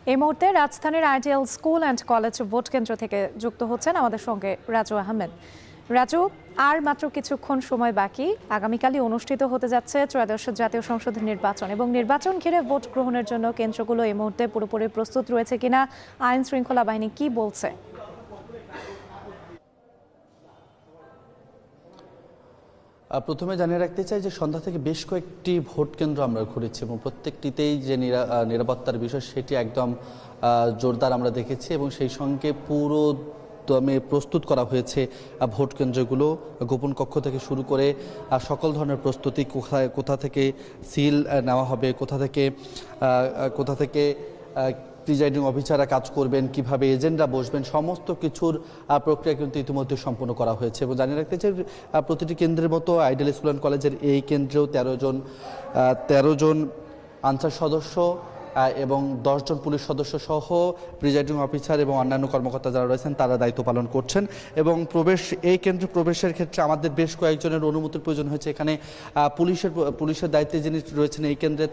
এই মুহূর্তে রাজধানীর ideal school and college vote কেন্দ্র থেকে যুক্ত হচ্ছেন আমাদের সঙ্গে রাজু আহমেদ। রাজু, আর মাত্র কিছুক্ষণ সময় বাকি। আগামীকালই অনুষ্ঠিত হতে যাচ্ছে ত্রয়োদশ জাতীয় সংসদ নির্বাচন এবং নির্বাচন ঘিরে ভোট গ্রহণের জন্য কেন্দ্রগুলো এই মুহূর্তে পুরোপুরি প্রস্তুত রয়েছে কিনা আইন শৃঙ্খলা বাহিনী কি বলছে? প্রথমে জানিয়ে রাখতে চাই যে সন্ধ্যা থেকে বেশ কয়েকটি ভোট কেন্দ্র আমরা ঘুরেছি এবং প্রত্যেকটিতেই যে নিরাপত্তার বিষয় সেটি একদম জোরদার আমরা দেখেছি এবং সেই সঙ্গে পুরো দমে প্রস্তুত করা হয়েছে ভোট কেন্দ্রগুলো। গোপন কক্ষ থেকে শুরু করে সকল ধরনের প্রস্তুতি, কোথা থেকে সিল নেওয়া হবে, কোথা থেকে প্রিজাইডিং অফিসাররা কাজ করবেন, কিভাবে এজেন্টরা বসবেন, সমস্ত কিছুর প্রক্রিয়া কিন্তু ইতিমধ্যে সম্পন্ন করা হয়েছে। এবং জানিয়ে রাখতে চাই প্রতিটি কেন্দ্রের মতো আইডিয়াল স্কুল অ্যান্ড কলেজের এই কেন্দ্রেও 13 জন আনসার সদস্য এবং 10 জন পুলিশ সদস্য সহ প্রিজাইডিং অফিসার এবং অন্যান্য কর্মকর্তা যারা রয়েছেন তারা দায়িত্ব পালন করছেন। এবং এই কেন্দ্রে প্রবেশের ক্ষেত্রে আমাদের বেশ কয়েকজনের অনুমতির প্রয়োজন হয়েছে। এখানে পুলিশের দায়িত্বে যিনি রয়েছেন এই কেন্দ্রে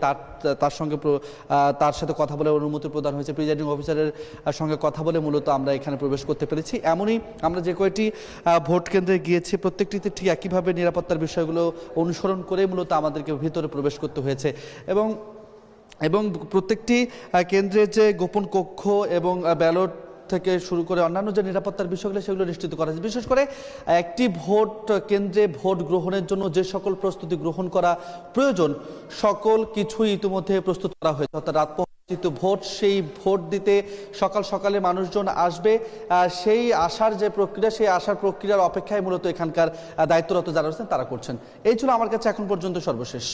তার সাথে কথা বলে অনুমতি প্রদান হয়েছে। প্রিজাইডিং অফিসারের সঙ্গে কথা বলে মূলত আমরা এখানে প্রবেশ করতে পেরেছি। এমনই আমরা যে কয়টি ভোট কেন্দ্রে গিয়েছি প্রত্যেকটিতে ঠিক একইভাবে নিরাপত্তার বিষয়গুলো অনুসরণ করে মূলত আমাদেরকে ভিতরে প্রবেশ করতে হয়েছে। এবং প্রত্যেকটি কেন্দ্রের যে গোপন কক্ষ এবং ব্যালট থেকে শুরু করে অন্যান্য যে নিরাপত্তার বিষয়গুলো সেগুলো নিশ্চিত করা হয়েছে। বিশেষ করে একটি ভোট কেন্দ্রে ভোট গ্রহণের জন্য যে সকল প্রস্তুতি গ্রহণ করা প্রয়োজন সকল কিছুই ইতিমধ্যে প্রস্তুত করা হয়েছে। অর্থাৎ রাত ভোট, সেই ভোট দিতে সকালে মানুষজন আসবে, সেই আসার যে প্রক্রিয়া সেই আসার প্রক্রিয়ার অপেক্ষায় মূলত এখানকার দায়িত্বরত যারা রয়েছেন তারা করছেন। এই ছিল আমার কাছে এখন পর্যন্ত সর্বশেষ।